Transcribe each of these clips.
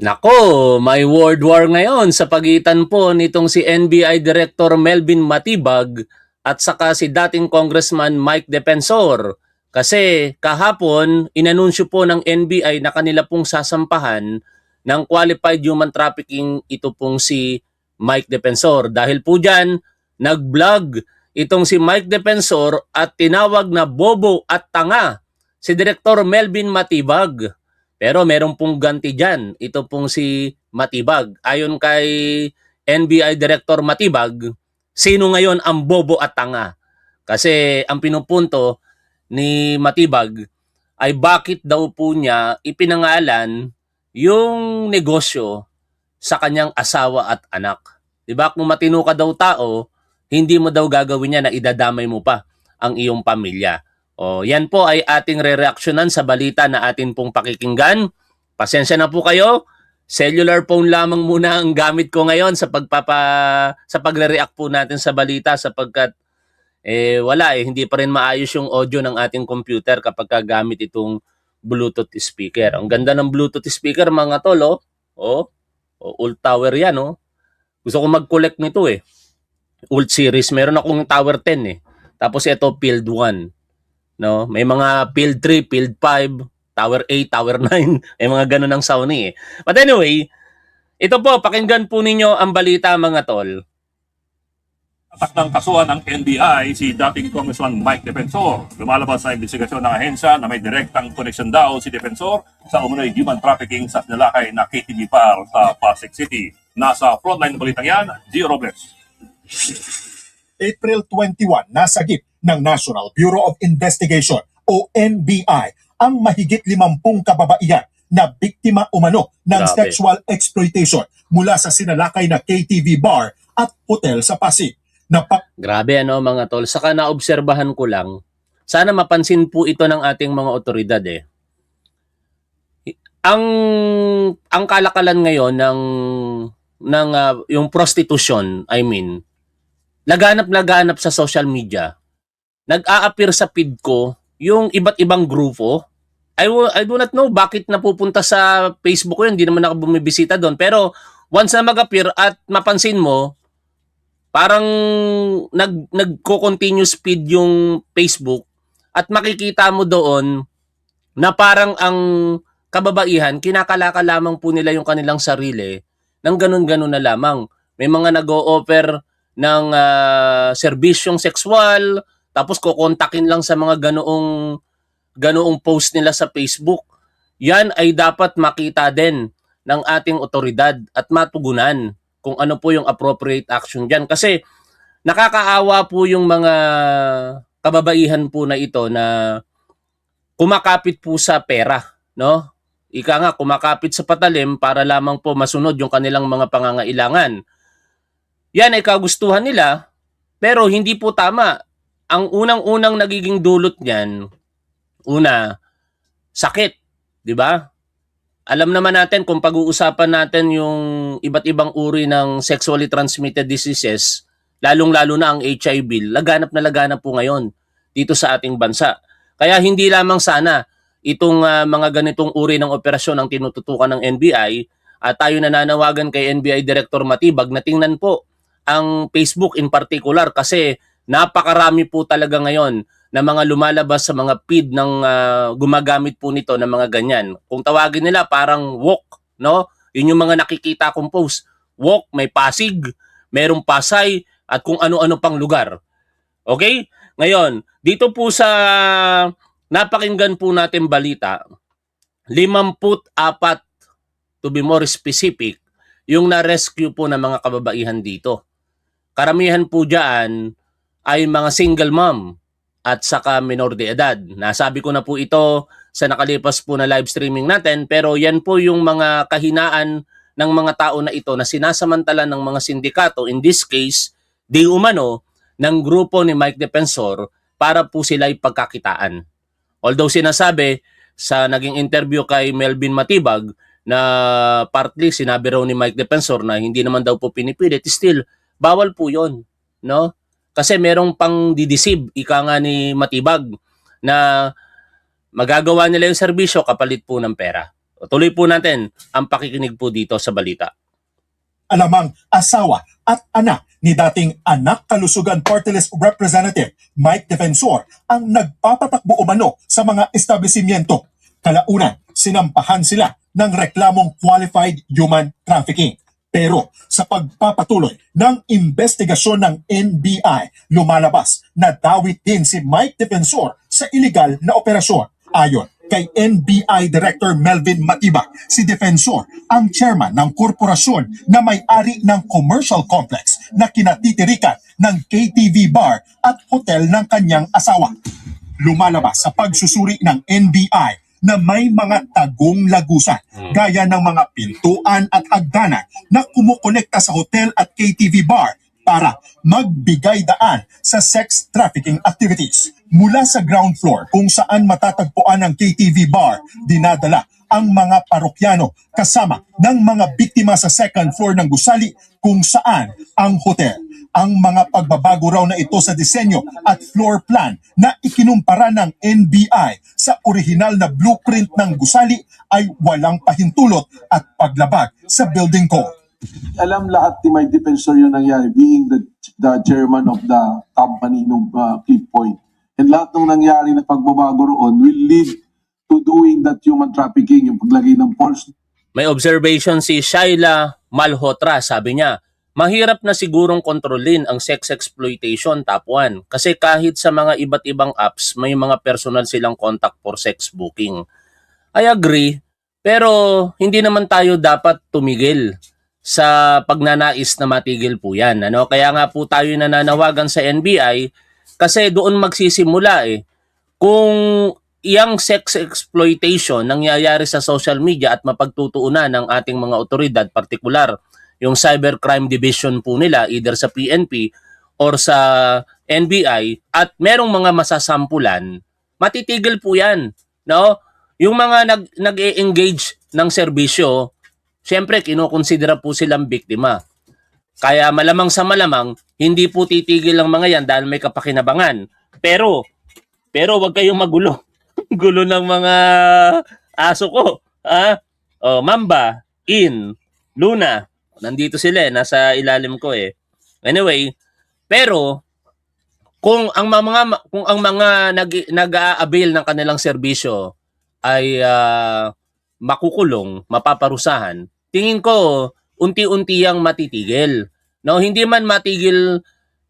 Nako, may world war ngayon sa pagitan po nitong si NBI Director Melvin Matibag at saka si dating Congressman Mike Defensor. Kasi kahapon, inanunsyo po ng NBI na kanila pong sasampahan ng qualified human trafficking ito pong si Mike Defensor. Dahil po dyan, nag-vlog itong si Mike Defensor at tinawag na bobo at tanga si Director Melvin Matibag. Pero meron pong ganti dyan. Ito pong si Matibag. Ayon kay NBI Director Matibag, sino ngayon ang bobo at tanga? Kasi ang pinupunto ni Matibag ay bakit daw po niya ipinangalan yung negosyo sa kanyang asawa at anak. Diba? Kung matino ka daw tao, hindi mo daw gagawin niya na idadamay mo pa ang iyong pamilya. O, yan po ay ating re-reaksyonan sa balita na atin pong pakikinggan. Pasensya na po kayo. Cellular phone lamang muna ang gamit ko ngayon sa pagre-react po natin sa balita sapagkat wala hindi pa rin maayos yung audio ng ating computer kapag gamit itong Bluetooth speaker. Ang ganda ng Bluetooth speaker mga tol, oh. Oh, old tower yan, oh. Gusto ko mag-collect nito eh. Old series. Meron akong Tower 10 eh. Tapos ito Field 1. No? May mga Field 3, Field 5, Tower 8, Tower 9. May mga ganun ang Sony eh. But anyway, ito po, pakinggan po ninyo ang balita mga tol. Atak ng kasuhan ng NBI si dating Congressman Mike Defensor. Lumalabas sa investigasyon ng ahensya na may direktang koneksyon daw si Defensor sa umunoy human trafficking sa sinalakay na KTV bar sa Pasig City. Nasa frontline ng balitang yan, Gio Robles. April 21, nasagip ng National Bureau of Investigation o NBI ang mahigit 50 kababaihan na biktima umano ng Grabe. sexual exploitation mula sa sinalakay na KTV bar at hotel sa Pasig. Grabe ano mga tol. Saka naobserbahan ko lang, sana mapansin po ito ng ating mga otoridad eh. Ang kalakalan ngayon ng yung prostitution, I mean, laganap sa social media. Nag-a-appear sa feed ko yung iba't ibang grupo. I do not know bakit napupunta sa Facebook ko yun. Hindi naman ako bumibisita doon. Pero once na mag-appear at mapansin mo, parang nagko-continuous feed yung Facebook at makikita mo doon na parang ang kababaihan, kinakalaka lamang po nila yung kanilang sarili ng ganun-ganun na lamang. May mga nag-o-offer ng serbisyong sexual, tapos kukontakin lang sa mga ganoong post nila sa Facebook. Yan ay dapat makita din ng ating otoridad at matugunan kung ano po yung appropriate action dyan. Kasi nakakaawa po yung mga kababaihan po na ito na kumakapit po sa pera, no? Ika nga, kumakapit sa patalim para lamang po masunod yung kanilang mga pangangailangan. Yan ay kagustuhan nila, pero hindi po tama. Ang unang-unang nagiging dulot niyan, una, sakit, di ba? Alam naman natin kung pag-uusapan natin yung iba't ibang uri ng sexually transmitted diseases, lalong-lalo na ang HIV, laganap na laganap po ngayon dito sa ating bansa. Kaya hindi lamang sana itong mga ganitong uri ng operasyon ang tinututukan ng NBI at tayo nananawagan kay NBI Director Matibag na tingnan po ang Facebook in particular kasi napakarami po talaga ngayon na mga lumalabas sa mga feed ng gumagamit po nito ng mga ganyan. Kung tawagin nila parang woke, no? Yun yung mga nakikita kong post. Woke, may Pasig, merong Pasay, at kung ano-ano pang lugar. Okay? Ngayon, dito po sa napakinggan po natin balita, 54, to be more specific, yung na-rescue po ng mga kababaihan dito. Karamihan po dyan ay mga single mom at saka minor de edad. Nasabi ko na po ito sa nakalipas po na live streaming natin, pero yan po yung mga kahinaan ng mga tao na ito na sinasamantala ng mga sindikato, in this case, di umano, ng grupo ni Mike Defensor para po sila ipagkakitaan. Although sinasabi sa naging interview kay Melvin Matibag na partly sinabi raw ni Mike Defensor na hindi naman daw po pinipilit, still, bawal po yon, no? Kasi merong pang dideceive, ika nga ni Matibag, na magagawa nila yung serbisyo kapalit po ng pera. Tuloy po natin ang pakikinig po dito sa balita. Alamang asawa at anak ni dating Anak Kalusugan Party List Representative Mike Defensor ang nagpapatakbo umano sa mga establishmento. Kalaunan, sinampahan sila ng reklamong qualified human trafficking. Pero sa pagpapatuloy ng investigasyon ng NBI, lumalabas na dawit din si Mike Defensor sa illegal na operasyon. Ayon kay NBI Director Melvin Matibag, si Defensor ang chairman ng korporasyon na may-ari ng commercial complex na kinatitirikan ng KTV bar at hotel ng kanyang asawa. Lumalabas sa pagsusuri ng NBI na may mga tagong lagusan gaya ng mga pintuan at hagdanan na kumukonekta sa hotel at KTV bar para magbigay daan sa sex trafficking activities. Mula sa ground floor kung saan matatagpuan ang KTV bar, dinadala ang mga parokyano kasama ng mga biktima sa second floor ng gusali kung saan ang hotel. Ang mga pagbabago raw na ito sa disenyo at floor plan na ikinumpara ng NBI sa orihinal na blueprint ng gusali ay walang pahintulot at paglabag sa building code. Alam lahat ni Mike Defensor yung nangyari, being the chairman of the company nung Clip Point. And lahat ng nangyari na pagbabago roon will lead to doing that human trafficking, yung paglagay ng false. May observation si Shaila Malhotra, sabi niya, mahirap na sigurong kontrolin ang sex exploitation top 1 kasi kahit sa mga iba't ibang apps may mga personal silang contact for sex booking. I agree, pero hindi naman tayo dapat tumigil sa pagnanais na matigil po yan. Kaya nga po tayo nananawagan sa NBI kasi doon magsisimula Kung iyang sex exploitation nangyayari sa social media at mapagtutuunan ng ating mga otoridad, partikular yung Cybercrime Division po nila, either sa PNP or sa NBI, at merong mga masasampulan, matitigil po yan. No? Yung mga nag-e-engage ng serbisyo, siyempre kinukonsidera po silang biktima. Kaya malamang sa malamang, hindi po titigil ang mga yan dahil may kapakinabangan. Pero wag kayong magulo. Gulo ng mga aso ko. Mamba, In, Luna, nandito sila nasa ilalim ko Anyway, pero kung ang mga nag-a-avail ng kanilang serbisyo ay makukulong, mapaparusahan, tingin ko unti-unti yang matitigil. No, hindi man matigil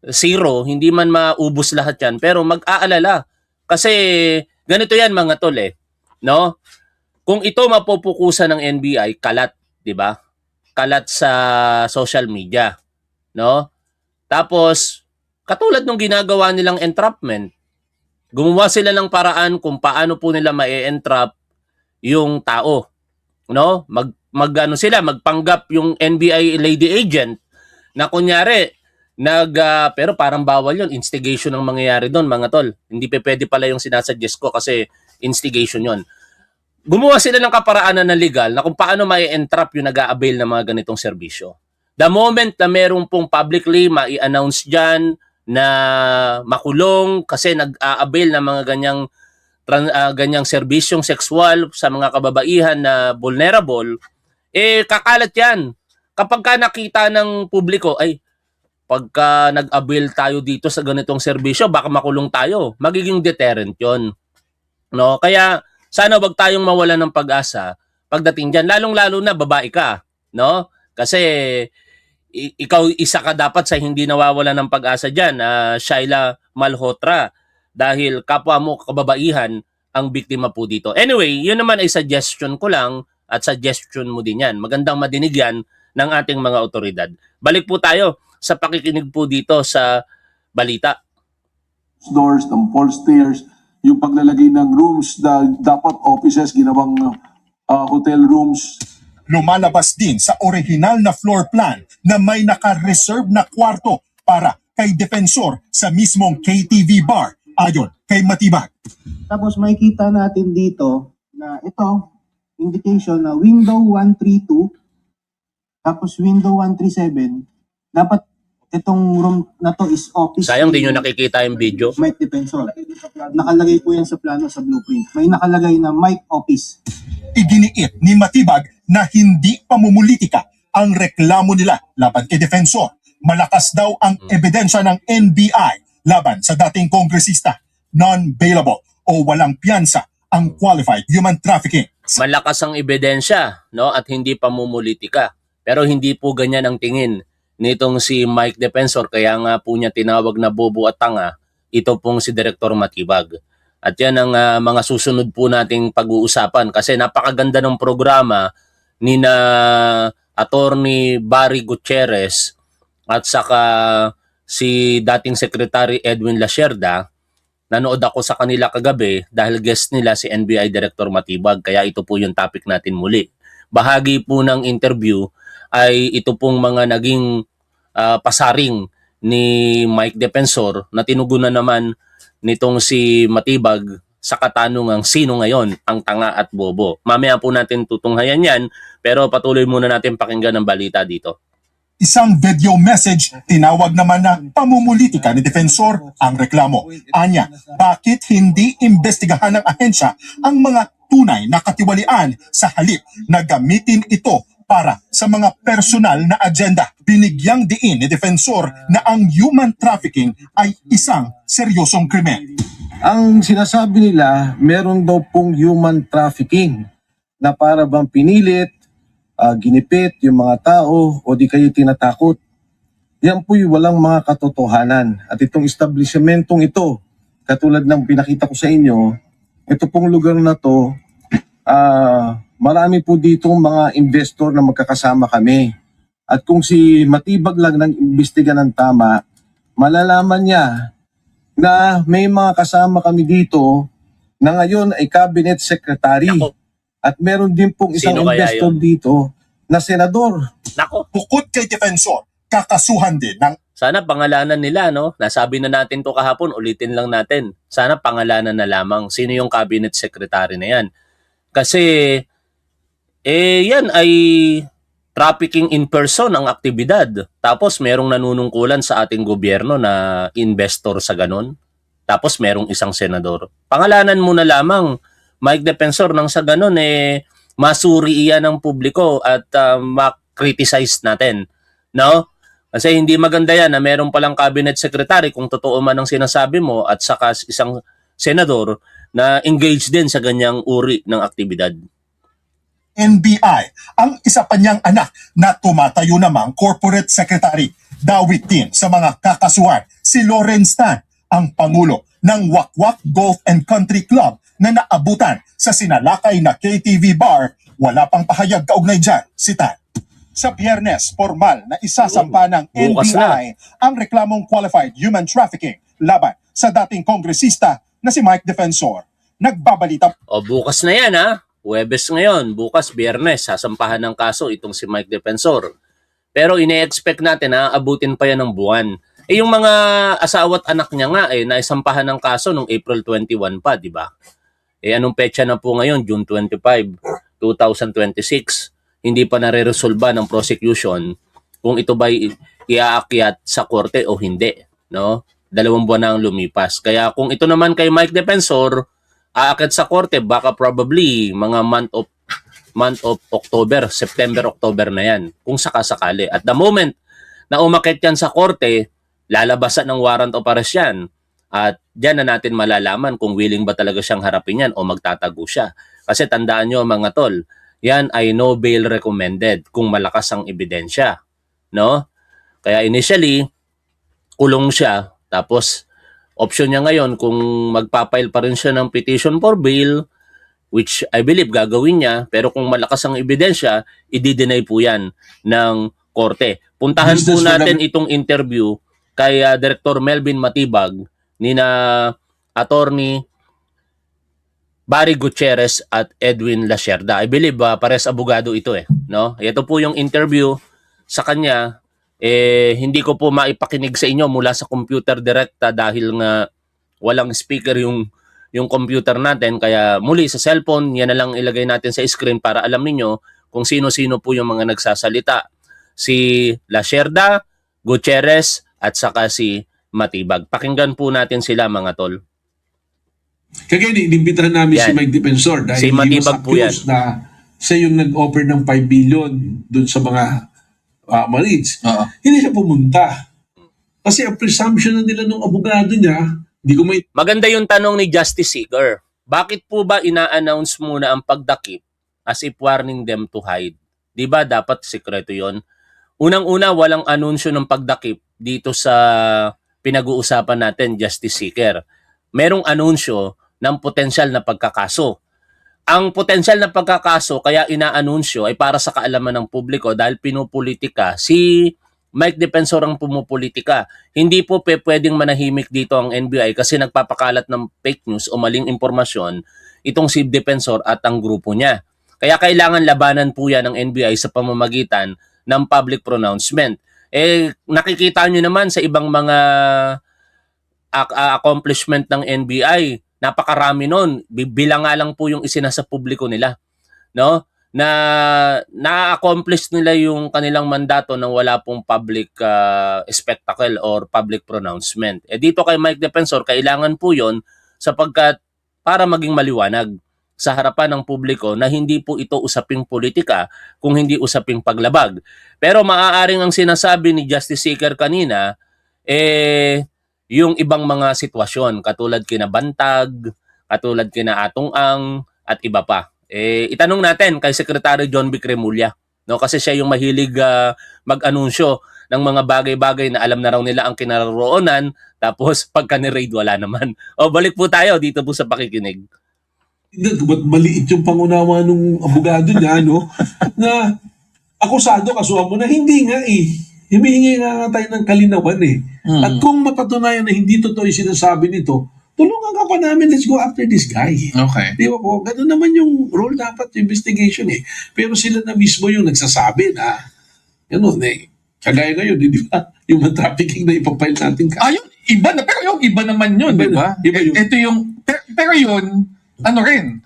zero, hindi man maubos lahat yan, pero mag-aalala. Kasi ganito yan mga tol no? Kung ito mapupukusan ng NBI, kalat, 'di ba? Kalat sa social media, no? Tapos katulad ng ginagawa nilang entrapment, gumawa sila ng paraan kung paano po nila ma-entrap yung tao, no? Magpanggap yung NBI lady agent na kunyari pero parang bawal yun, instigation ang mangyayari doon mga tol. Hindi pwede pala yung sinasuggest ko kasi instigation yon. Gumawa sila ng kaparaanan na legal na kung paano ma-entrap yung nag-a-avail ng mga ganitong serbisyo. The moment na merong pong publicly ma-i-announce dyan na makulong kasi nag-a-avail ng mga ganyang serbisyong sexual sa mga kababaihan na vulnerable, kakalat yan. Kapag ka nakita ng publiko, pagka nag-avail tayo dito sa ganitong serbisyo, baka makulong tayo. Magiging deterrent yon. No? Kaya sana wag tayong mawalan ng pag-asa pagdating diyan, lalong-lalo na babae ka, no? Kasi ikaw isa ka dapat sa hindi nawawalan ng pag-asa diyan, Shaila Malhotra, dahil kapwa mo kababaihan ang biktima po dito. Anyway, yun naman ay suggestion ko lang at suggestion mo din yan. Magandang madinig yan ng ating mga otoridad. Balik po tayo sa pakikinig po dito sa balita. Doors, ng false stairs, yung paglalagay ng rooms na dapat offices, ginawang hotel rooms. Lumalabas din sa original na floor plan na may naka-reserve na kwarto para kay Defensor sa mismong KTV bar, ayon kay Matibag. Tapos makikita natin dito na ito, indication na window 132, tapos window 137, dapat itong room na to is office. Sayang ni di nyo nakikita yung video. Mike Defensor. Nakalagay po yan sa plano sa blueprint. May nakalagay na Mike Office. Iginiit ni Matibag na hindi pamumulitika ang reklamo nila laban kay Defensor. Malakas daw ang ebidensya ng NBI laban sa dating kongresista. Non-bailable o walang piyansa ang qualified human trafficking. Malakas ang ebidensya, no, at hindi pamumulitika. Pero hindi po ganyan ang tingin nitong si Mike Defensor, kaya nga po niya tinawag na bobo at tanga ito pong si Director Matibag. At yan ang mga susunod po nating pag-uusapan kasi napakaganda ng programa ni na Attorney Barry Gutierrez at saka si dating Secretary Edwin Lasierda. Nanood ako sa kanila kagabi dahil guest nila si NBI Director Matibag, kaya ito po yung topic natin muli. Bahagi po ng interview ay ito pong mga naging pasaring ni Mike Defensor na tinugunan naman nitong si Matibag sa katanungang sino ngayon ang tanga at bobo. Mamaya po natin tutunghayan yan, pero patuloy muna natin pakinggan ang balita dito. Isang video message, tinawag naman na pamumulitika ni Defensor ang reklamo. Anya, bakit hindi imbestigahan ng ahensya ang mga tunay na katiwalian sa halip na gamitin ito para sa mga personal na agenda? Binigyang diin ni Defensor na ang human trafficking ay isang seryosong krimen. Ang sinasabi nila, meron daw pong human trafficking na para bang pinilit, ginipit yung mga tao o di kayo tinatakot. Yan po'y walang mga katotohanan. At itong establishmentong ito, katulad ng pinakita ko sa inyo, ito pong lugar na to, marami po ditong mga investor na magkakasama kami. At kung si Matibag lang nang imbestiga ng tama, malalaman niya na may mga kasama kami dito na ngayon ay cabinet secretary. Nako. At meron din pong isang Sino kaya investor yun? dito na senador. Nako, Bukod kay Defensor, kakasuhan din ng sana pangalanan nila, no? Nasabi na natin to kahapon, ulitin lang natin. Sana pangalanan na lamang sino yung cabinet secretary na yan. Kasi, yan ay trafficking in person ang aktibidad. Tapos merong nanunungkulan sa ating gobyerno na investor sa ganon. Tapos merong isang senador. Pangalanan mo na lamang, Mike Defensor, nang sa ganon, masuri iyan ng publiko at ma-criticize natin. No? Kasi hindi maganda yan na meron palang cabinet secretary kung totoo man ang sinasabi mo at saka isang senador na engaged din sa ganyang uri ng aktibidad. NBI, ang isa pa niyang anak na tumatayo namang corporate secretary. Dawit din sa mga kakasuhan si Lawrence Tan, ang pangulo ng Wakwak Golf and Country Club na naabutan sa sinalakay na KTV bar. Wala pang pahayag kaugnay dyan si Tan. Sa Biyernes, formal na isasampa ng Bukas NBI ang reklamong qualified human trafficking laban sa dating kongresista na si Mike Defensor. Nagbabalita O bukas na yan, ha? Huwebes ngayon, bukas Biyernes, sasampahan ng kaso itong si Mike Defensor. Pero ine-expect natin na abutin pa yan ng buwan. Yung mga asawa at anak niya nga naisampahan ng kaso noong April 21 pa, di ba? Anong petsa na po ngayon? June 25, 2026. Hindi pa nare-resolba ng prosecution kung ito ba iaakyat sa korte o hindi, no? 2 buwan na ang lumipas. Kaya kung ito naman kay Mike Defensor, aakyat sa korte, baka probably mga month of October, September, October na yan, kung sakasakali. At the moment na umakyat yan sa korte, lalabasan ng warrant of arrest yan. At diyan na natin malalaman kung willing ba talaga siyang harapin yan o magtatago siya. Kasi tandaan nyo mga tol, yan ay no bail recommended kung malakas ang ebidensya. No? Kaya initially, kulong siya. Tapos, option niya ngayon kung magpapile pa rin siya ng petition for bail, which I believe gagawin niya, pero kung malakas ang ebidensya, i-deny po yan ng korte. Puntahan po natin itong interview kay Director Melvin Matibag ni na Attorney Barry Gutierrez at Edwin Lasierda. I believe pares abogado ito no? Ito po yung interview sa kanya. Hindi ko po maipakinig sa inyo mula sa computer direkta dahil nga walang speaker yung computer natin, kaya muli sa cellphone, yan na lang ilagay natin sa screen para alam niyo kung sino-sino po yung mga nagsasalita. Si Lasierda, Gutierrez at saka si Matibag. Pakinggan po natin sila mga tol. Kaya inimbitahan namin Yan. si Mike Defensor dahil Si he was Matibag po yan. accused na siya yung nag-offer ng 5 billion dun sa mga Marines. Hindi siya pumunta. Kasi ang presumption na nila nung abogado niya, hindi ko may Maganda yung tanong ni Justice Seeker. Bakit po ba ina-announce muna ang pagdakip as if warning them to hide? Di ba dapat sikreto yon? Unang-una, walang anunsyo ng pagdakip dito sa pinag-uusapan natin, Justice Seeker. Merong anunsyo ng potensyal na pagkakaso. Ang potensyal na pagkakaso kaya inaanunsyo ay para sa kaalaman ng publiko dahil pinupolitika. Si Mike Defensor ang pumupolitika. Hindi po pwedeng manahimik dito ang NBI kasi nagpapakalat ng fake news o maling impormasyon itong si Defensor at ang grupo niya. Kaya kailangan labanan po yan ng NBI sa pamamagitan ng public pronouncement. Nakikita nyo naman sa ibang mga accomplishment ng NBI, napakarami nun. Bilang nga lang po yung isinasa publiko nila, no? Na na-accomplish nila yung kanilang mandato nang wala pong public spectacle or public pronouncement. Dito kay Mike Defensor, kailangan po yon sapagkat para maging maliwanag sa harapan ng publiko na hindi po ito usaping politika kung hindi usaping paglabag. Pero maaaring ang sinasabi ni Justice Seeker kanina, yung ibang mga sitwasyon katulad kina Bantag, katulad kina Atong Ang at iba pa. Itanong natin kay Secretary John Vic Remulla, no, kasi siya yung mahilig mag-anunsyo ng mga bagay-bagay na alam na raw nila ang kinaroroonan tapos pagka ni-raid wala naman. Balik po tayo dito po sa pakikinig. ba't maliit yung pangunawa nung abogado niya, no? Na akusado, kasuhan mo na hindi nga eh. Humihingi nga tayo ng kalinawan eh. At kung mapatunayan na hindi totoo yung sinasabi nito, tulungan ka pa namin, let's go after this guy. Okay. Di ba po? Ganun naman yung role dapat yung investigation eh. Pero sila na mismo yung nagsasabi na, ganun eh. Kagaya ngayon, di ba? Human trafficking na ipapile natin ka. Yung iba na, pero yung iba naman yun, di ba? Iba yun. Ito yung, pero yun, ano rin,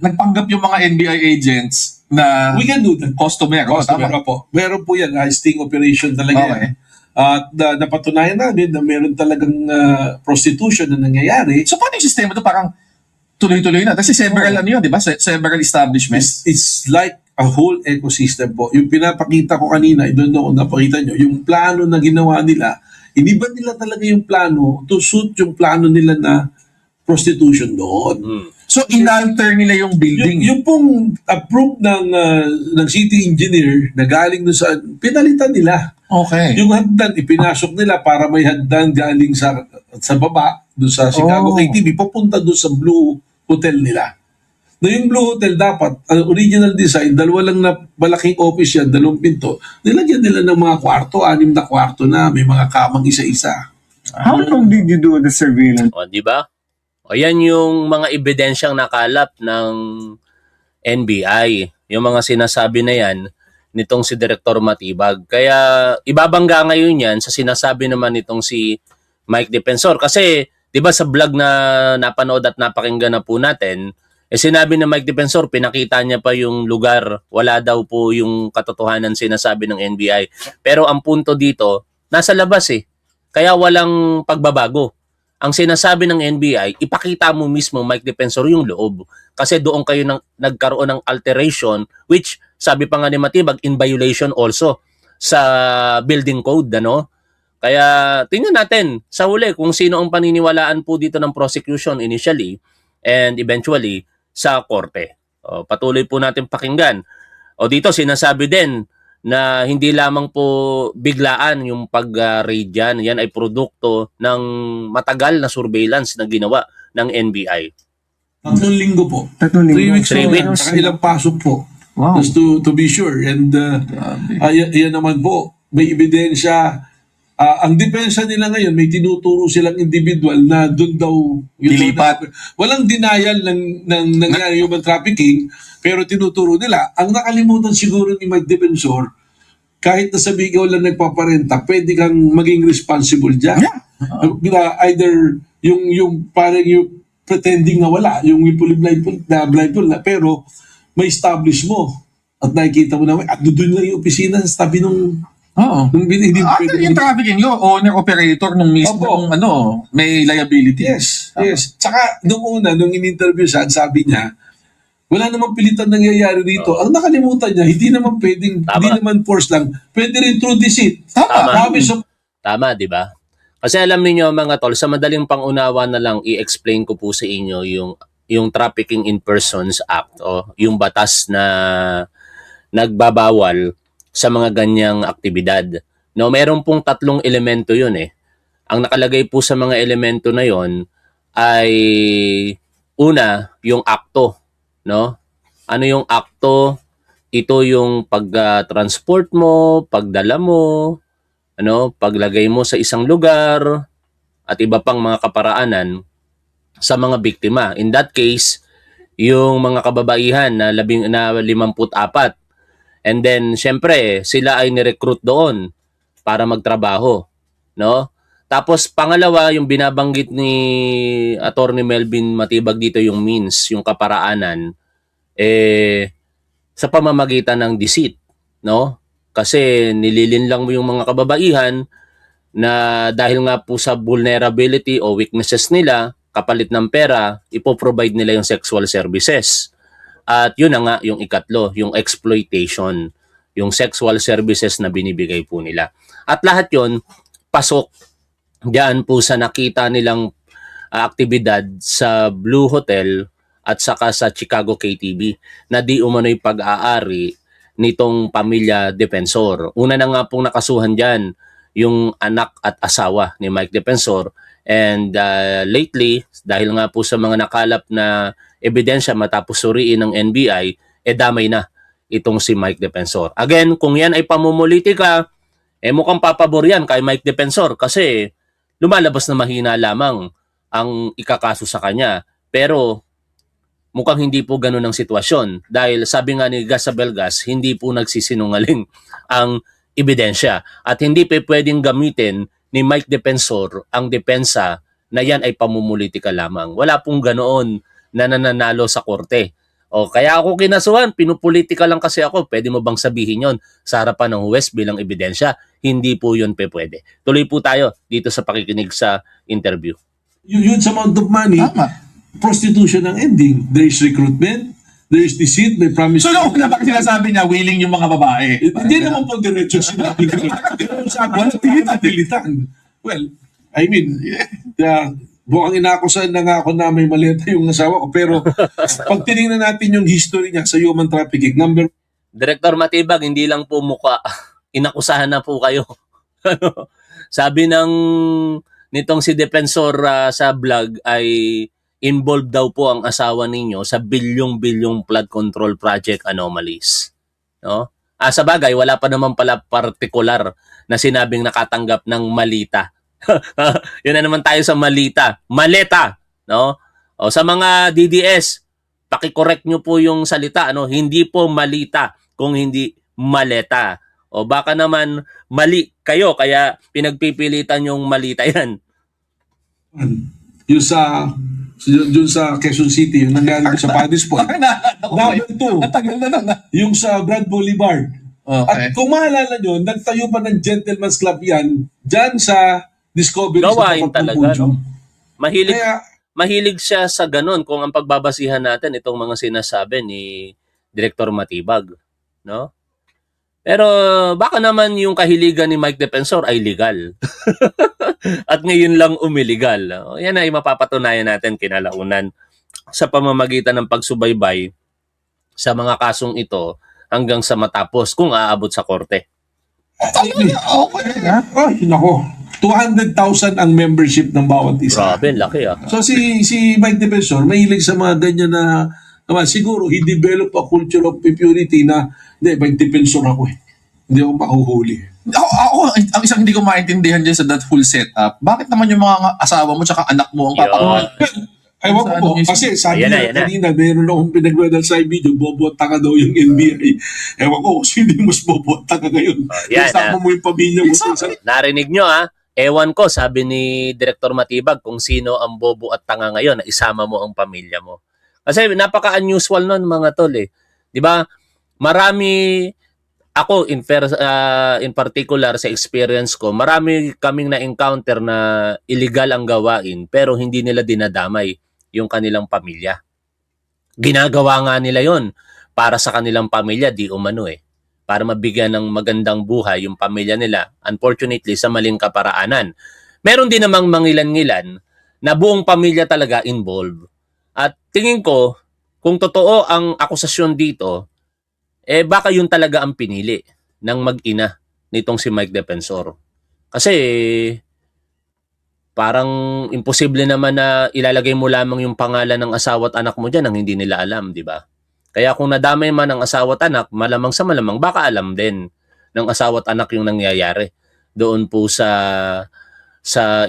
nagpanggap yung mga NBI agents na We can do that. customer. Meron po. Meron po yan. Sting operation talaga Okay. yan. At napatunayan namin na meron talagang prostitution na nangyayari. So paano yung sistema to? Parang tuloy-tuloy na. Kasi several ano yun, di ba? Several establishments. It's like a whole ecosystem po. Yung pinapakita ko kanina, I don't know kung napakita nyo, yung plano na ginawa nila, hindi ba nila talaga yung plano to suit yung plano nila na prostitution doon? So inalter nila yung building. Yung pong approved ng city engineer na galing doon sa, pinalitan nila. Okay. Yung hagdan, ipinasok nila para may hagdan galing sa baba, doon sa Chicago Oh. KTV, papunta doon sa Blue Hotel nila. Na yung Blue Hotel dapat, ang original design, dalawa lang na malaking office yan, 2 pinto, nilagyan nila ng mga kwarto, 6 na kwarto na, may mga kamang isa-isa. How long did you do the surveillance? Di ba? Yan yung mga ebidensyang nakalap ng NBI. Yung mga sinasabi na yan nitong si Director Matibag. Kaya ibabangga ngayon yan sa sinasabi naman nitong si Mike Defensor. Kasi, di ba sa vlog na napanood at napakinggan na po natin, sinabi ng Mike Defensor, pinakita niya pa yung lugar. Wala daw po yung katotohanan sinasabi ng NBI. Pero ang punto dito, nasa labas eh. Kaya walang pagbabago. Ang sinasabi ng NBI, ipakita mo mismo, Mike Defensor, yung loob. Kasi doon kayo nagkaroon ng alteration, which, sabi pa nga ni Matibag, in violation also sa building code, ano? Kaya tingnan natin sa huli kung sino ang paniniwalaan po dito ng prosecution initially and eventually sa korte. Patuloy po natin pakinggan. Dito sinasabi din na hindi lamang po biglaan yung pag-raid yan. Yan ay produkto ng matagal na surveillance na ginawa ng NBI. 3 linggo po. 3 linggo. 3 weeks. 3 weeks. Saka ilang pasok po. Wow. Just to be sure. And yan naman po, may ebidensya. Ang depensa nila ngayon, may tinuturo silang individual na doon daw Dilipat. Walang denial ng nangyari human trafficking, pero tinuturo nila. Ang nakalimutan siguro ni Mike Defensor, kahit na sabi ikaw lang nagpaparenta, pwede kang maging responsible dyan. Yeah. Either yung parang yung pretending na wala, yung fully blindfold na, pero may establish mo at nakikita mo naman, at doon lang yung opisina sa tabi ng Oo. Hindi Actually, yung trafficking, yung owner-operator nung mismo, may liabilities. Yes. Tsaka, nung in-interview siya, sabi niya, wala namang pilitan nangyayari dito. Ang nakalimutan niya, hindi naman pwedeng, hindi naman force lang. Pwede rin through deceit. Tama. Promise of Tama, di ba? Kasi alam niyo mga tol, sa madaling pangunawa na lang i-explain ko po sa inyo yung Trafficking in Persons Act o yung batas na nagbabawal sa mga ganyang aktibidad. No, meron pong 3 elemento 'yun eh. Ang nakalagay po sa mga elemento na 'yon ay una, yung akto, no? Ano yung akto? Ito yung pag-transport mo, pagdala mo, paglagay mo sa isang lugar at iba pang mga kaparaanan sa mga biktima. In that case, yung mga kababaihan na 54. And then syempre, sila ay ni-recruit doon para magtrabaho, no? Tapos pangalawa, yung binabanggit ni Attorney Melvin Matibag dito yung means, yung kaparaanan sa pamamagitan ng deceit, no? Kasi nililinlang mo yung mga kababaihan na dahil nga po sa vulnerability o weaknesses nila, kapalit ng pera, ipoprovide nila yung sexual services. At yun na nga yung ikatlo, yung exploitation, yung sexual services na binibigay po nila. At lahat yun, pasok diyan po sa nakita nilang aktibidad sa Blue Hotel at saka sa Chicago KTV na di umano'y pag-aari nitong pamilya Defensor. Una na nga pong nakasuhan dyan yung anak at asawa ni Mike Defensor, and lately, dahil nga po sa mga nakalap na ebidensya matapos suriin ng NBI, damay na itong si Mike Defensor. Again, kung yan ay pamumulitika, mukhang papabor yan kay Mike Defensor kasi lumalabas na mahina lamang ang ikakaso sa kanya. Pero mukhang hindi po ganun ang sitwasyon dahil sabi nga ni Gas Abelgas, hindi po nagsisinungaling ang ebidensya at hindi pa pwedeng gamitin ni Mike Defensor ang depensa na yan ay pamumulitika lamang. Wala pong ganoon na nananalo sa korte. O kaya ako kinasuhan, pinupolitika lang kasi ako. Pwede mo bang sabihin yon sa harapan ng huwes bilang ebidensya? Hindi po yun pwede. Tuloy po tayo dito sa pakikinig sa interview. huge amount of money, prostitution ang ending. There is recruitment, there is deceit, may promise. So, noong una bakit sinasabi niya, willing yung mga babae? Hindi naman po diretso sinabi ko. Pero sabi ko, tilitan. Well, I mean, mukhang inakusan na nga ako na may maleta yung asawa ko. Pero pag tinignan natin yung history niya sa human trafficking, Director Matibag, hindi lang po muka. Inakusahan na po kayo. Sabi nitong si Defensor sa vlog ay involved daw po ang asawa ninyo sa bilyong-bilyong flood control project anomalies. No? Sa bagay, wala pa naman pala partikular na sinabing nakatanggap ng malita. Yun na naman tayo sa malita. Maleta! No? O, sa mga DDS, paki-correct nyo po yung salita. Hindi po malita kung hindi maleta. O baka naman mali kayo, kaya pinagpipilitan yung malita yan. yung sa Quezon City, yung nangyari sa Paddy's Point. Number 2, Tagal na nun. yung sa Grand Boulevard. Okay. At kung maalala nyo, nagtayo pa ng Gentleman's Club yan, dyan sa Discovery. Gawain talaga. No? Kaya, Mahilig siya sa ganun kung ang pagbabasihan natin itong mga sinasabi ni Director Matibag. No? Pero baka naman yung kahiligan ni Mike Defensor ay legal. At ngayon lang umiligal. Yan ay mapapatunayan natin kinalaunan sa pamamagitan ng pagsubaybay sa mga kasong ito hanggang sa matapos kung aabot sa korte. ay, nako, 200,000 ang membership ng bawat isa. Grabe, laki So si Mike Defensor, mahilig sa mga ganyan na naman, siguro he developed a culture of impurity na hindi, Mike Defensor ako eh. Hindi ako mahuhuli. Ako, ang isang hindi ko maintindihan dyan sa that full setup, bakit naman yung mga asawa mo tsaka anak mo ang papagawa? Ewan ko po, kasi sabi niya kanina, meron akong pinagwedal sa video, bobo at taka daw yung NBI. Ewan ko, sino yung mas bobo at taka ngayon? Kasama mo yung pamilya mo. Narinig nyo ewan ko, sabi ni Director Matibag kung sino ang bobo at tanga ngayon na isama mo ang pamilya mo. Kasi napaka-unusual nun mga tol eh. 'Di ba? Marami ako in particular sa experience ko, marami kaming na-encounter na illegal ang gawain pero hindi nila dinadamay yung kanilang pamilya. Ginagawa nga nila yon para sa kanilang pamilya, di umano para mabigyan ng magandang buhay yung pamilya nila, unfortunately sa maling kaparaanan. Meron din namang mangilan-ngilan na buong pamilya talaga involved. At tingin ko, kung totoo ang akusasyon dito, baka yun talaga ang pinili ng mag-ina nitong si Mike Defensor. Kasi parang imposible naman na ilalagay mo lamang yung pangalan ng asawa at anak mo dyan nang hindi nila alam, di ba? Kaya kung nadamay man ang asawa at anak, malamang sa malamang, baka alam din ng asawa at anak yung nangyayari doon po sa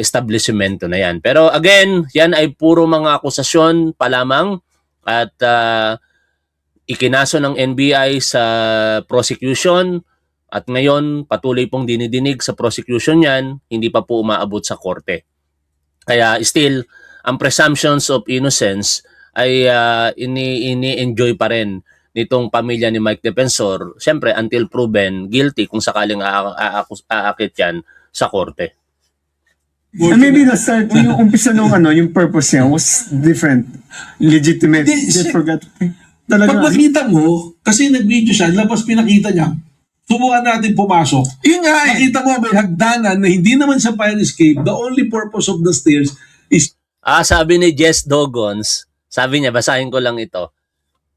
establishmento na yan. Pero again, yan ay puro mga akusasyon pa lamang at ikinaso ng NBI sa prosecution at ngayon patuloy pong dinidinig sa prosecution yan, hindi pa po umaabot sa korte. Kaya still, ang presumptions of innocence ay ini-enjoy pa rin nitong pamilya ni Mike Defensor, siyempre until proven guilty kung sakaling aakit yan sa korte. And maybe the start, yung umpisa nung yung purpose niya was different. Legitimate. Hindi, Just forgot. Pag Talaga. makita mo, kasi nag-video siya, labas pinakita niya, subukan natin pumasok. Yun nga eh. Nakita mo may hagdanan na hindi naman sa fire escape. The only purpose of the stairs is Sabi ni Jess Dogons, sabi niya, basahin ko lang ito.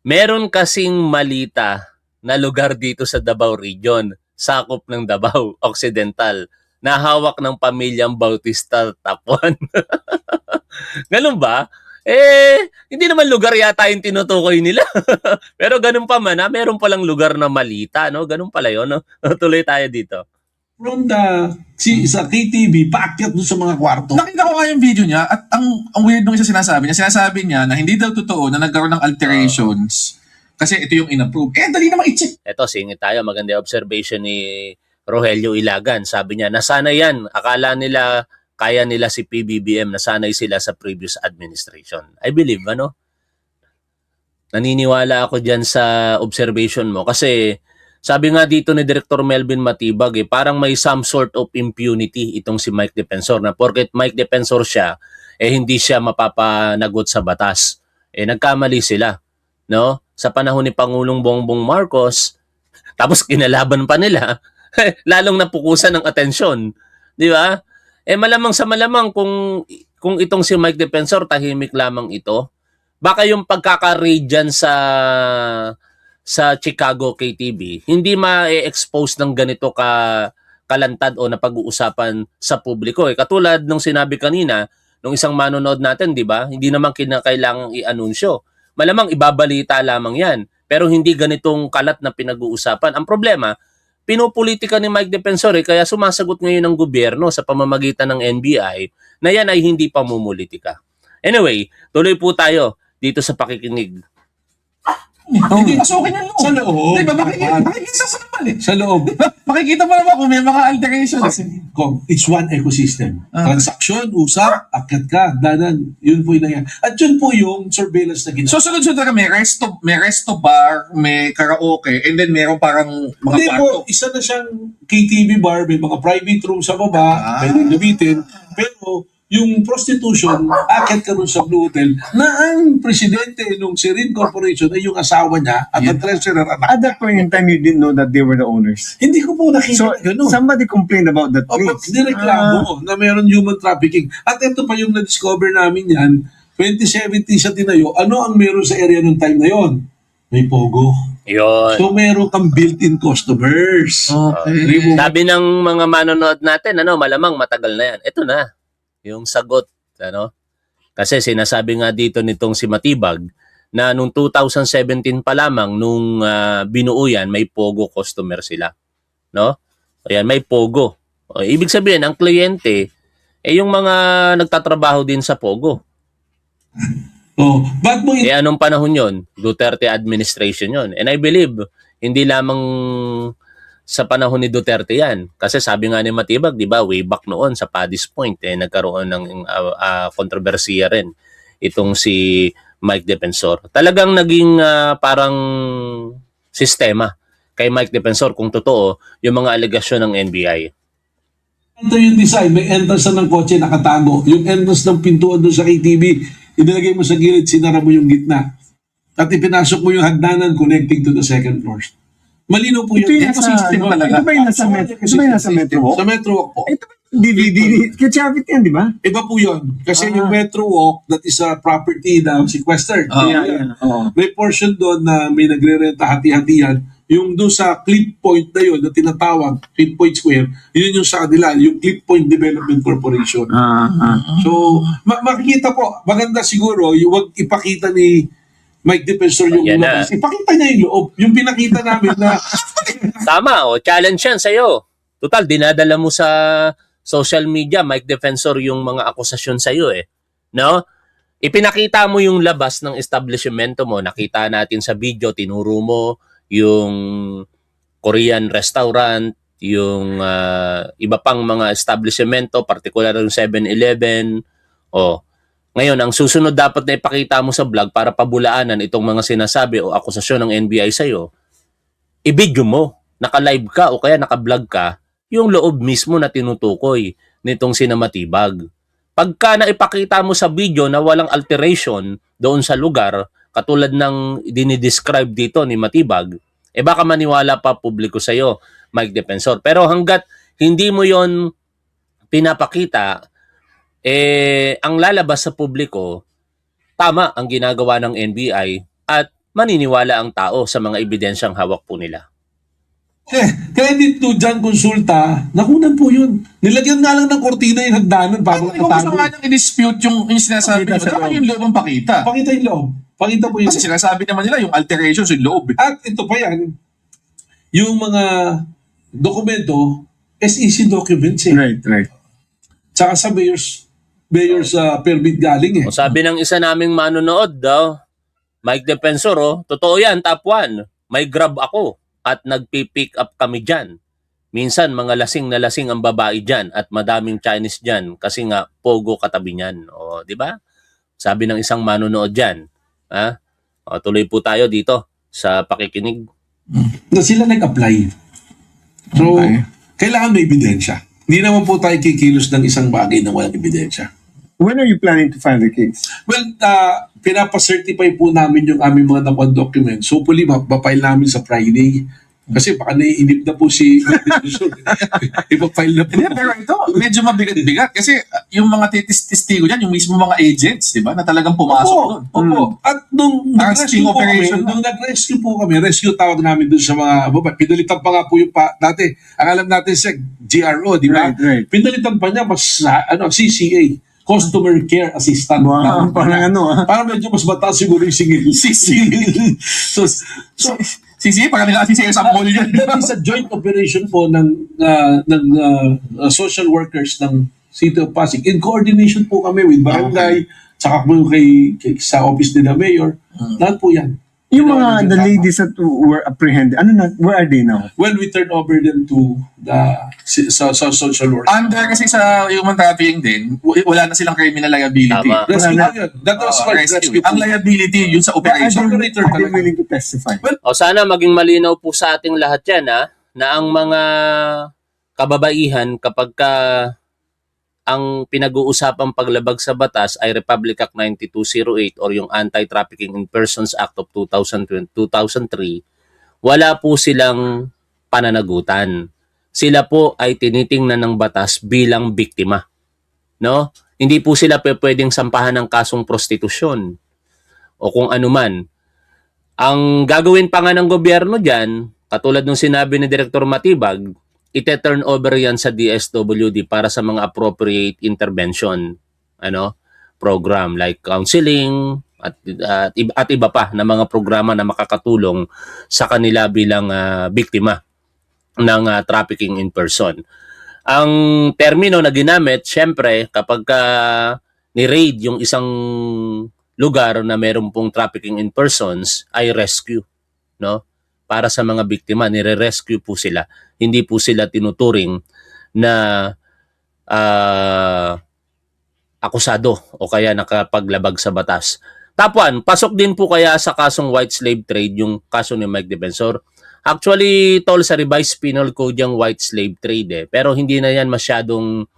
Meron kasing malita na lugar dito sa Davao Region, sakop ng Davao Occidental, na hawak ng pamilyang Bautista Tapuan. Ganun ba? Hindi naman lugar yata yung tinutukoy nila. Pero ganun pa man, meron palang lugar na malita, no? Ganun pala yun, no? Tuloy tayo dito. from sa KTV, paakyat doon sa mga kwarto. Nakita ko nga yung video niya at ang weird nung isa sinasabi niya na hindi daw totoo na nagkaroon ng alterations kasi ito yung inapprove. Dali naman i-check. Eto, singit tayo. Maganda yung observation ni Rogelio Ilagan. Sabi niya, nasanay yan. Akala nila, kaya nila si PBBM, nasanay sila sa previous administration. I believe, naniniwala ako dyan sa observation mo. Kasi, sabi nga dito ni Director Melvin Matibag, parang may some sort of impunity itong si Mike Defensor. Na porket Mike Defensor siya, hindi siya mapapanagot sa batas. Nagkamali sila. No? Sa panahon ni Pangulong Bongbong Marcos, tapos kinalaban pa nila, lalong napukusan ng atensyon. Di ba? Malamang sa malamang kung itong si Mike Defensor tahimik lamang ito, baka yung pagkaka-raid dyan sa Chicago KTV, hindi ma-expose ng ganito kalantad o na pag-uusapan sa publiko. Katulad nung sinabi kanina, nung isang manonood natin, di ba? Hindi naman kinakailangang i-anunsyo. Malamang ibabalita lamang yan. Pero hindi ganitong kalat na pinag-uusapan. Ang problema, pinopolitika ni Mike Defensor kaya sumasagot ngayon ng gobyerno sa pamamagitan ng NBI na yan ay hindi pamumulitika. Anyway, tuloy po tayo dito sa pakikinig. Hindi pasukin yung loob. Sa loob. Diba, makikita mo naman Sa loob. Makikita mo naman kung may mga alterations. It's one ecosystem. Transaksyon, usap, akyat ka, danan. Yun po yung nangyari. At yun po yung surveillance na ginawa. So sunod-sunod na may resto bar, may karaoke, and then meron parang mga Hindi kwarto. po, isa na siyang KTV bar, may mga private room sa baba, pwedeng gamitin. Pero yung prostitution, akit ka nun sa Blue Hotel, na ang presidente nung Sirin Corporation ay yung asawa niya at ang treasurer anak. At that point in time, you didn't know that they were the owners. Hindi ko po nakita So, na gano'n. somebody complained about that O, place. nireklamo na mayroon human trafficking. At ito pa yung na-discover namin yan, 2017 siya tinayo, ano ang meron sa area nung time na yon? May pogo. Yun. So meron kang built-in customers. Okay. Sabi ng mga manonood natin, malamang matagal na yan. Ito na, yung sagot. Kasi sinasabi nga dito nitong si Matibag na nung 2017 pa lamang, nung binuo yan, may pogo customer sila. No? Ayan, may pogo. Ibig sabihin, ang kliyente, yung mga nagtatrabaho din sa pogo. Oh, ba't mo Anong panahon yon? Duterte administration yon. And I believe, hindi lamang sa panahon ni Duterte yan. Kasi sabi nga ni Matibag, di ba, way back noon sa Paddy's Point, nagkaroon ng kontrobersiya rin itong si Mike Defensor. Talagang naging parang sistema kay Mike Defensor kung totoo yung mga alegasyon ng NBI. Ito yung design, may entrance na ng kotse nakatago. Yung entrance ng pintuan doon sa KTV, inilagay mo sa gilid, sinara mo yung gitna. At ipinasok mo yung hagdanan connecting to the second floor. Malino po Ito yun. yung nasa, Ecosystem ano, talaga. ito ba yung nasa metro? Ito ba yung nasa metro walk? Sa Metro Walk po. Ito ba yung DVD? Kachavit yan, di ba? Iba po yun. Kasi yung Metro Walk, that is a property na sequestered. Yeah. Oo. May portion doon na may nagre-renta hati-hatihan. Yung doon sa Clip Point na yun, na tinatawag, Clip Point Square, yun yung sa kanila, yung Clip Point Development Corporation. So, makikita po, maganda siguro, yung wag ipakita ni Mike Defensor yung Yan na. labas. Ipakita niya yung loob. Yung pinakita namin na Tama, challenge yan sa'yo. Total, dinadala mo sa social media, Mike Defensor, yung mga akusasyon sa'yo eh. No? Ipinakita mo yung labas ng establishmento mo. Nakita natin sa video, tinuro mo yung Korean restaurant, yung iba pang mga establishmento, particular yung 7-Eleven. Ngayon, ang susunod dapat na ipakita mo sa vlog para pabulaanan itong mga sinasabi o akusasyon ng NBI sa'yo, i-video mo, naka-live ka o kaya naka-vlog ka, yung loob mismo na tinutukoy nitong sina Matibag. Pagka naipakita mo sa video na walang alteration doon sa lugar, katulad ng dinidescribe dito ni Matibag, baka maniwala pa publiko sa'yo, Mike Defensor. Pero hanggat hindi mo yon pinapakita, ang lalabas sa publiko, tama ang ginagawa ng NBI at maniniwala ang tao sa mga ebidensyang hawak po nila. credit to John Consulta, nakunan po yun. Nilagyan nga lang ng kortina yung hagdanan bago Kung gusto nakatago. nga nang i-dispute yung sinasabi nyo, dapat yung loob ang pakita. Pakita yung loob. Pakita po yun. Kasi sinasabi naman nila yung alterations yung loob. At ito pa yan, yung mga dokumento, SEC documents eh. Right. Tsaka sa mayor's permit galing eh. O sabi ng isa naming manonood daw, Mike Defensor, totoo yan, top 1. May grab ako at nagpi-pick up kami dyan. Minsan, mga lasing na lasing ang babae dyan at madaming Chinese dyan kasi nga, pogo katabi niyan. Di ba? Sabi ng isang manonood dyan. Tuloy po tayo dito sa pakikinig. Na sila nag-apply. So, kailangan may ebidensya. Hindi naman po tayo kikilos ng isang bagay na walang ebidensya. When are you planning to file the case? Well, pinapa-certify po namin yung aming mga nakuha documents. So, hopefully, mapapile namin sa Friday. Kasi baka naiinip na po si ipapile na po. Hindi, pero ito, medyo mabigat-bigat. Kasi yung mga testigo dyan, yung mismo mga agents, di ba, na talagang pumasok doon. Opo. At nung Sting operation na. nag-rescue po kami, rescue tawag namin doon sa mga babae. Pinalitan pa nga po yung dati. Ang alam natin sa GRO, di ba? Right. Pinalitan pa niya mas CCA. Customer Care Assistant. Wow, parang Parang medyo mas mataas siguro yung singil. so, Sisi, pag nila sisi sa mall yan. that is a joint operation po ng social workers ng City of Pasig. In coordination po kami with barangay, tsaka po sa office nila mayor. Lahat po yan. Yung mga the ladies that were apprehended, where are they now? Well, we turn over them to the social work. Under kasi sa human trafficking din, wala na silang criminal liability. Tama. Rescue Wala na yun. That was for Rescue. rescue. Ang liability, yun sa Are operation. they willing to testify? O sana maging malinaw po sa ating lahat yan na ang mga kababaihan kapag ang pinag-uusapang paglabag sa batas ay Republic Act 9208 or yung Anti-Trafficking in Persons Act of 2003, wala po silang pananagutan. Sila po ay tinitingnan ng batas bilang biktima. No? Hindi po sila pwedeng sampahan ng kasong prostitusyon o kung anuman. Ang gagawin pa nga ng gobyerno dyan, katulad ng sinabi ni Director Matibag, ite-turn over yan sa DSWD para sa mga appropriate intervention program like counseling at iba pa na mga programa na makakatulong sa kanila bilang biktima ng trafficking in person. Ang termino na ginamit, syempre, kapag ni-raid yung isang lugar na meron pong trafficking in persons, ay rescue, no? Para sa mga biktima, nire-rescue po sila. Hindi po sila tinuturing na akusado o kaya nakapaglabag sa batas. Tapuan, pasok din po kaya sa kasong white slave trade yung kaso ni Mike Defensor. Actually, tol, sa revised penal code yung white slave trade eh. Pero hindi na yan masyadong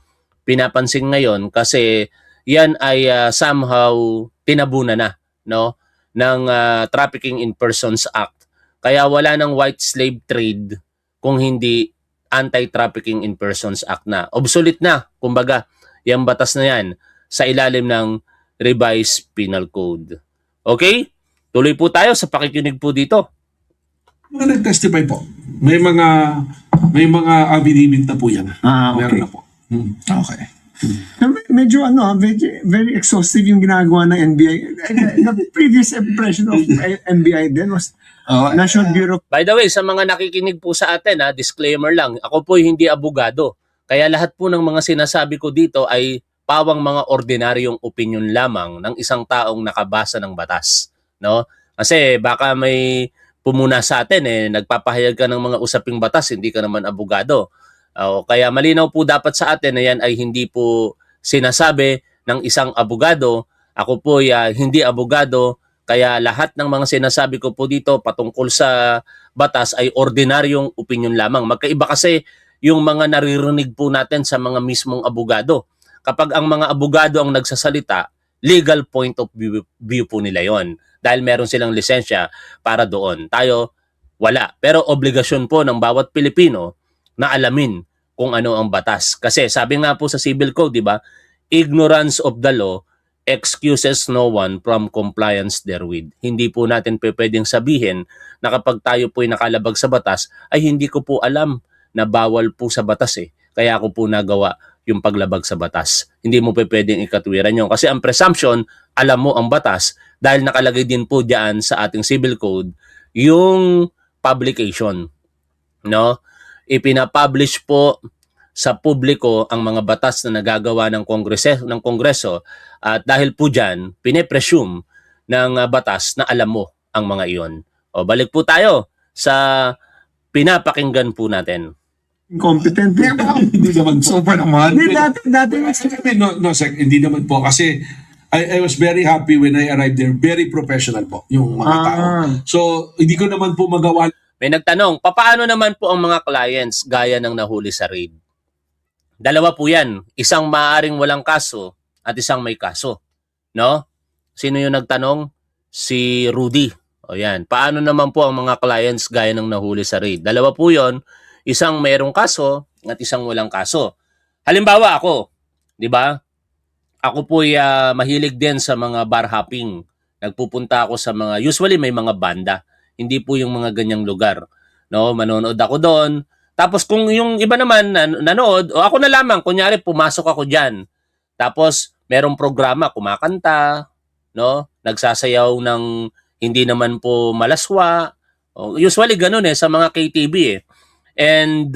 pinapansin ngayon kasi yan ay somehow tinabunan na, no, ng Trafficking in Persons Act. Kaya wala ng white slave trade kung hindi Anti-Trafficking in Persons Act na. Obsolete na, kumbaga, yung batas na yan sa ilalim ng revised penal code. Okay? Tuloy po tayo sa pakikinig po dito. Mga nag-testify po. May mga affidavit na po yan. Okay. Meron na po. Okay. Medyo very exhaustive yung ginagawa ng NBI. The previous impression of NBI then was National Bureau. By the way, sa mga nakikinig po sa atin, disclaimer lang, ako po hindi abogado. Kaya lahat po ng mga sinasabi ko dito ay pawang mga ordinaryong opinion lamang ng isang taong nakabasa ng batas. No? Kasi baka may pumuna sa atin, nagpapahayag ka ng mga usaping batas, hindi ka naman abogado. Kaya malinaw po dapat sa atin na yan ay hindi po sinasabi ng isang abogado. Ako po ay hindi abogado, kaya lahat ng mga sinasabi ko po dito patungkol sa batas ay ordinaryong opinion lamang. Magkaiba kasi yung mga naririnig po natin sa mga mismong abogado. Kapag ang mga abogado ang nagsasalita, legal point of view po nila yon. Dahil meron silang lisensya para doon. Tayo, wala. Pero obligasyon po ng bawat Pilipino na alamin kung ano ang batas. Kasi sabi nga po sa Civil Code, di ba? Ignorance of the law excuses no one from compliance therewith. Hindi po natin pwedeng sabihin na kapag tayo po ay nakalabag sa batas, ay hindi ko po alam na bawal po sa batas eh. Kaya ako po nagawa yung paglabag sa batas. Hindi mo pwedeng ikatwiran yun. Kasi ang presumption, alam mo ang batas dahil nakalagay din po diyan sa ating Civil Code yung publication. No? Ipinapublish po sa publiko ang mga batas na nagagawa ng Kongreso at dahil po diyan pine-presume ng batas na alam mo ang mga iyon. O balik po tayo sa pinapakinggan po natin. Incompetent. Hindi naman po. Super naman. Hindi, dati No, sir, hindi naman po. Kasi I was very happy when I arrived there. Very professional po yung mga tao. So, hindi ko naman po magawa. May nagtanong, papaano naman po ang mga clients gaya ng nahuli sa raid? Dalawa po yan. Isang maaaring walang kaso at isang may kaso. No? Sino yung nagtanong? Si Rudy. O yan. Paano naman po ang mga clients gaya ng nahuli sa raid? Dalawa po yon. Isang mayroong kaso at isang walang kaso. Halimbawa ako, di ba? Ako po ay mahilig din sa mga bar hopping. Nagpupunta ako sa mga, usually may mga banda. Hindi po yung mga ganyang lugar. No, manonood ako doon. Tapos kung yung iba naman nanood, o ako na lamang, kunyari pumasok ako diyan. Tapos merong programa, kumakanta, no? Nagsasayaw ng hindi naman po malaswa. Usually ganun sa mga KTV eh. And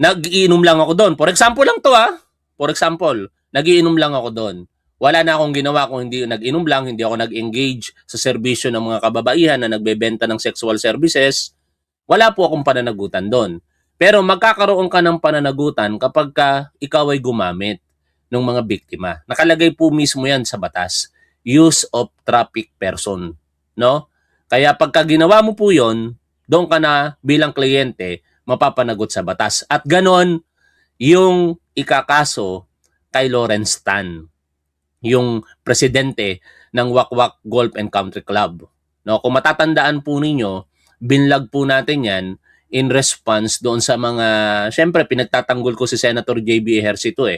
nag-iinom lang ako doon. For example lang to For example, nag-iinom lang ako doon. Wala na akong ginawa kung hindi nag-inom lang, hindi ako nag-engage sa serbisyo ng mga kababaihan na nagbebenta ng sexual services. Wala po akong pananagutan doon. Pero magkakaroon ka ng pananagutan kapag ikaw ay gumamit ng mga biktima. Nakalagay po mismo yan sa batas. Use of traffic person. No? Kaya pagka ginawa mo po yon, doon ka na bilang kliyente mapapanagot sa batas. At ganon yung ikakaso kay Lawrence Tan, yung presidente ng Wakwak Golf and Country Club. No, kung matatandaan po ninyo, binlag po natin yan in response doon sa mga, syempre pinagtatanggol ko si Senator JB Ejercito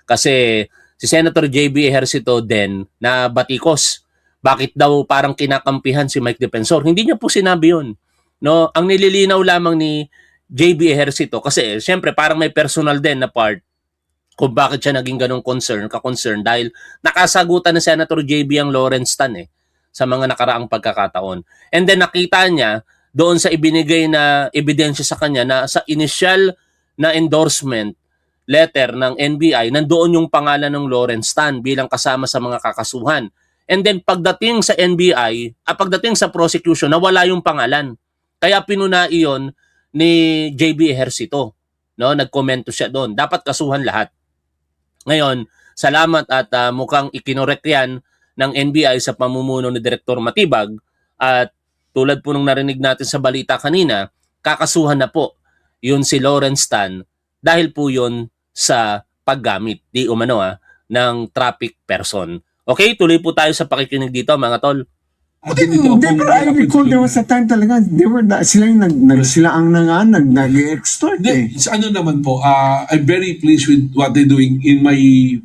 Kasi si Senator JB Ejercito din na batikos. Bakit daw parang kinakampihan si Mike Defensor? Hindi niya po sinabi yun. No, ang nililinaw lamang ni JB Ejercito kasi syempre parang may personal din na part kung bakit siya naging ganong ka-concern dahil nakasagutan ni Senator JB ang Lawrence Tan sa mga nakaraang pagkakataon. And then nakita niya doon sa ibinigay na ebidensya sa kanya na sa initial na endorsement letter ng NBI, nandoon yung pangalan ng Lawrence Tan bilang kasama sa mga kakasuhan. And then pagdating sa NBI, pagdating sa prosecution, nawala yung pangalan. Kaya pinuna iyon ni JB Ejercito. No, nagkomento siya doon. Dapat kasuhan lahat. Ngayon, salamat at mukhang ikinorek yan ng NBI sa pamumuno ni Direktor Matibag at tulad po nung narinig natin sa balita kanina, kakasuhan na po yun si Lawrence Tan dahil po yun sa paggamit, di umano ng traffic person. Okay, tuloy po tayo sa pakikinig dito mga tol. At ganito Hindi, pong pero I recall there was a time talaga, sila yung sila ang nag-extort Hindi, eh. sa ano naman po, I'm very pleased with what they're doing in my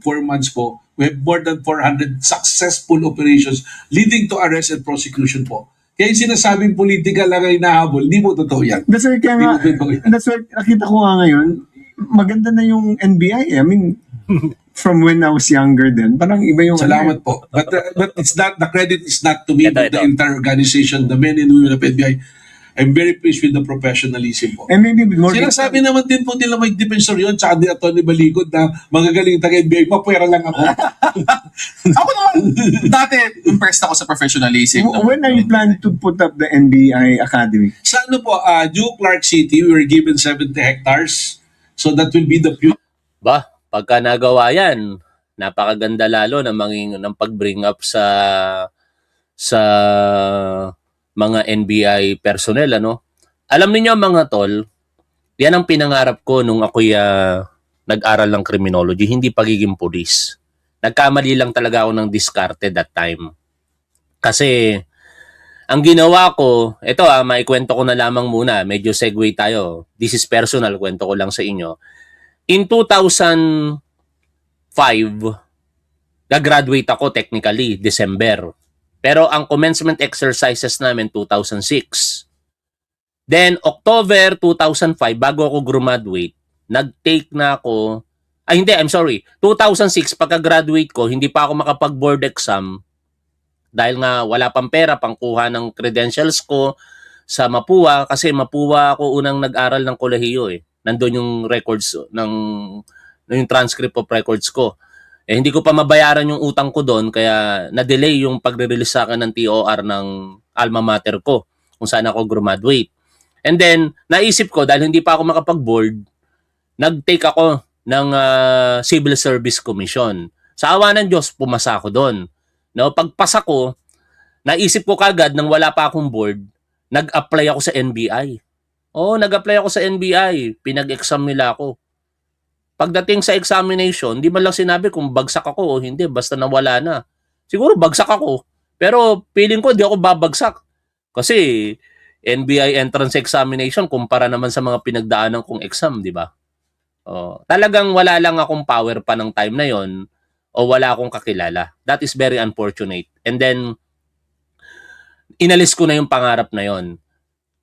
4 months po. We have more than 400 successful operations leading to arrest and prosecution po. Kaya yung sinasabing politika lang ay nahabol, hindi po totoo yan. That's why kaya nga, that's why nakita ko nga ngayon, maganda na yung NBI eh. I mean, from when I was younger then, parang iba yung... Salamat po. But it's not, the credit is not to me, but the entire organization, the men and women of NBI. I'm very pleased with the professionalism po. And maybe with more... Sinasabi naman din po nila Mike Defensor yun, tsaka ni Atty. Baligod na magagaling taga-NBI, mapwera lang ako. Ako naman, dati impressed ako sa professionalism. When are you planning to put up the NBI Academy? Sa ano po, New Clark City, we were given 70 hectares. So that will be the future. Ba, pagka nagawa yan, napakaganda lalo ng pag-bring up sa mga NBI personnel, ano? Alam niyo mga tol, yan ang pinangarap ko nung ako'y nag-aral ng criminology, hindi pagiging pulis. Nagkamali lang talaga ako ng diskarte that time. Kasi ang ginawa ko, ito maikwento ko na lamang muna, medyo segue tayo. This is personal, kwento ko lang sa inyo. In 2005, gagraduate ako technically, December. Pero ang commencement exercises namin 2006. Then October 2005 bago ako graduate, nag-take na ako 2006 pagka-graduate ko, hindi pa ako makapag-board exam dahil nga wala pang pera pangkuha ng credentials ko sa Mapua kasi Mapua ako unang nag-aral ng kolehiyo eh. Nandoon yung records yung transcript of records ko. Eh, hindi ko pa mabayaran yung utang ko doon kaya na-delay yung pagre-release sa akin ng TOR ng alma mater ko kung saan ako graduate. And then, naisip ko dahil hindi pa ako makapag-board, nag-take ako ng Civil Service Commission. Sa awa ng Diyos, pumasa ako doon. No, pagpasa ko, naisip ko kagad nang wala pa akong board, nag-apply ako sa NBI. Nag-apply ako sa NBI. Pinag-exam nila ako. Pagdating sa examination, di man lang sinabi kung bagsak ako o hindi, basta nawala na. Siguro bagsak ako. Pero feeling ko di ako babagsak. Kasi NBI entrance examination kumpara naman sa mga pinagdaanan kong exam, di ba? Talagang wala lang akong power pa ng time na yon o wala akong kakilala. That is very unfortunate. And then, inalis ko na yung pangarap na yon.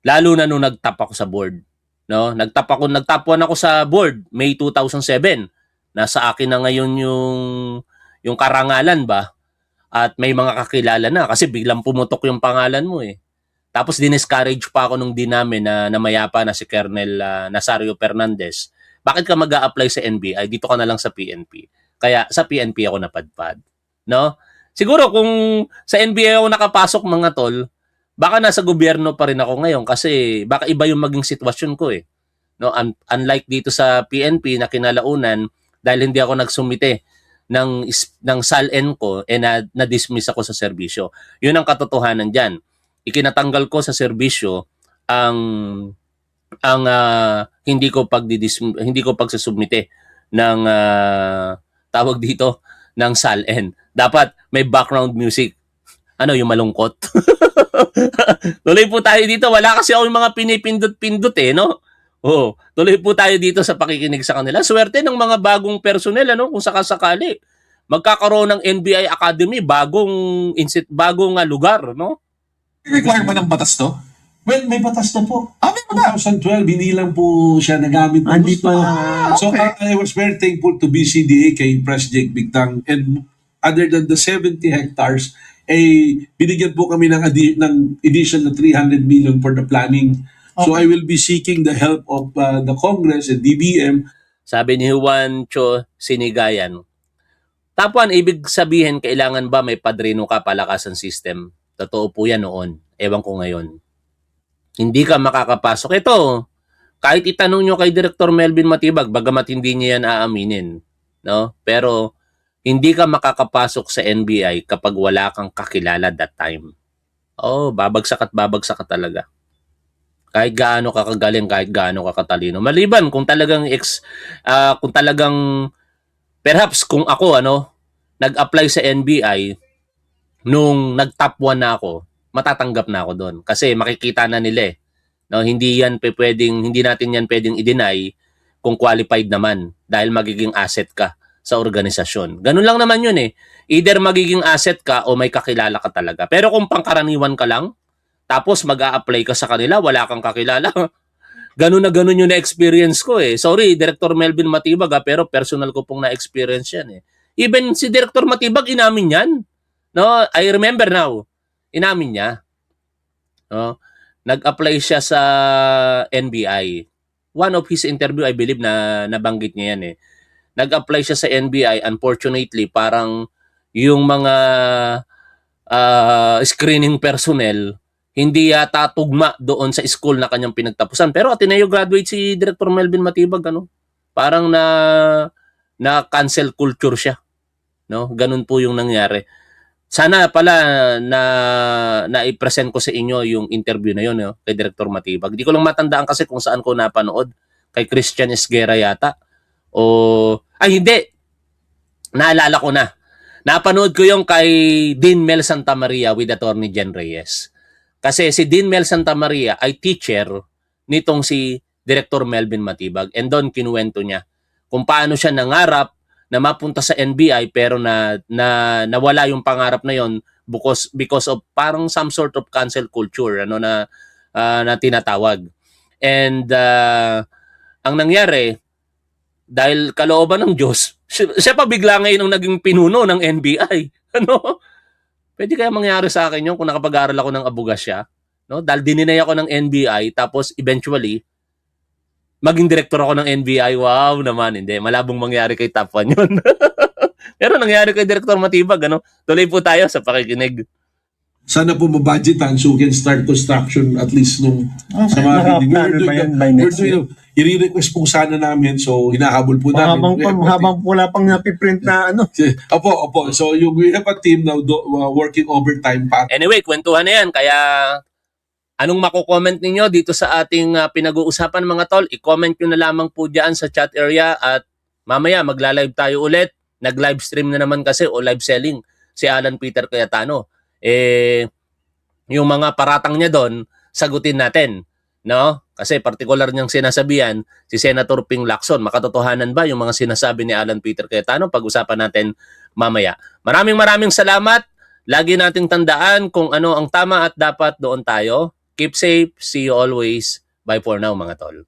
Lalo na nung nag-top ako sa board. No, nag-top 1 ako sa board May 2007. Nasa akin na ngayon yung karangalan ba? At may mga kakilala na kasi biglang pumutok yung pangalan mo eh. Tapos diniscourage pa ako nung dinami na mayapa na si Colonel Nazario Fernandez. Bakit ka mag-a-apply sa NBI? Dito ka na lang sa PNP. Kaya sa PNP ako napadpad. No? Siguro kung sa NBI ako nakapasok mga tol, baka nasa gobyerno pa rin ako ngayon kasi baka iba yung maging sitwasyon ko eh. No, unlike dito sa PNP na kinalaunan dahil hindi ako nagsumite ng SALN ko na-dismiss ako sa serbisyo. Yun ang katotohanan diyan. Ikinatanggal ko sa serbisyo ang hindi ko pagsasubmite ng tawag dito ng SALN. Dapat may background music. Ano yung malungkot? Tuloy po tayo dito. Wala kasi ako yung mga pinipindot-pindot eh, no? Tuloy po tayo dito sa pakikinig sa kanila. Swerte ng mga bagong personnel, ano? Kung sakasakali. Magkakaroon ng NBI Academy, bagong lugar, no? Require ba ng batas to? Well, may batas na po. May batas. 2012, binilang po siya nagamit ng Hindi gusto. pa So I was very thankful to BCDA kay Pres Jake Bigtang, and other than the 70 hectares, binigyan po kami ng addition na 300 million for the planning. So I will be seeking the help of the Congress and DBM. Sabi ni Juan Cho Sinigayan, Tapuan, ibig sabihin, kailangan ba may padrino ka palakasan system? Totoo po yan noon. Ewan ko ngayon. Hindi ka makakapasok. Ito, kahit itanong nyo kay Director Melvin Matibag, bagamat hindi niya yan aaminin. No? Pero, hindi ka makakapasok sa NBI kapag wala kang kakilala that time. Oh, babagsak at babagsak ka talaga. Kahit gaano ka kagaling, kahit gaano ka katalino. Maliban kung talagang kung talagang perhaps kung ako nag-apply sa NBI nung nag-top 1 na ako, matatanggap na ako doon kasi makikita na nila no, hindi natin yan pwedeng i-deny kung qualified naman dahil magiging asset ka sa organisasyon. Ganun lang naman yun eh. Either magiging asset ka o may kakilala ka talaga. Pero kung pangkaraniwan ka lang, tapos mag-a-apply ka sa kanila, wala kang kakilala. Ganun na ganun yung na-experience ko eh. Sorry, Director Melvin Matibag pero personal ko pong na-experience yan eh. Even si Director Matibag, inamin yan. No, I remember now. Inamin niya. No? Nag-apply siya sa NBI. One of his interview, I believe, na nabanggit niya yan eh. Nag-apply siya sa NBI. Unfortunately, parang yung mga screening personnel hindi yata tugma doon sa school na kanyang pinagtapusan. Pero Ateneo graduate si Director Melvin Matibag, parang na cancel culture siya. No? Ganun po yung nangyari. Sana pala na i-present ko sa inyo yung interview na yun kay Director Matibag. Di ko lang matandaan kasi kung saan ko napanood. Kay Christian Esguerra yata. Hindi. Naalala ko na. Napanood ko yung kay Dean Mel Santamaria with Attorney Jen Reyes. Kasi si Dean Mel Santamaria ay teacher nitong si Director Melvin Matibag. And doon kinuwento niya kung paano siya nangarap na mapunta sa NBI pero na nawala yung pangarap na yon because of parang some sort of cancel culture na tinatawag. And ang nangyari dahil kalooban ng Diyos, siya pa bigla ngayon ang naging pinuno ng NBI. Pwede kaya mangyari sa akin yun kung nakapag-aral ako ng abogasya, dahil dininay ako ng NBI tapos eventually maging director ako ng NBI. Wow naman, hindi. Malabong mangyari kay Top 1 yun. Pero nangyari kay Director Matibag, Tuloy po tayo sa pakikinig. Sana po mabudgetan so we can start construction at least nung sa mga building. Nakaplano ba yan by next year? I-request po sana namin so hinahabol po namin. Habang wala pang napiprint na Opo. So we have a team now working overtime pa. Anyway, kwentuhan na yan. Kaya anong mako-comment ninyo dito sa ating pinag-uusapan mga tol? I-comment nyo na lamang po dyan sa chat area at mamaya magla-live tayo ulit. Nag-live stream na naman kasi o live selling si Alan Peter Cayetano. Yung mga paratang niya doon, sagutin natin. No? Kasi particular niyang sinasabihan si Senator Ping Lacson. Makatotohanan ba yung mga sinasabi ni Alan Peter Cayetano? Pag-usapan natin mamaya. Maraming salamat. Lagi nating tandaan kung ano ang tama at dapat doon tayo. Keep safe. See you always. Bye for now mga tol.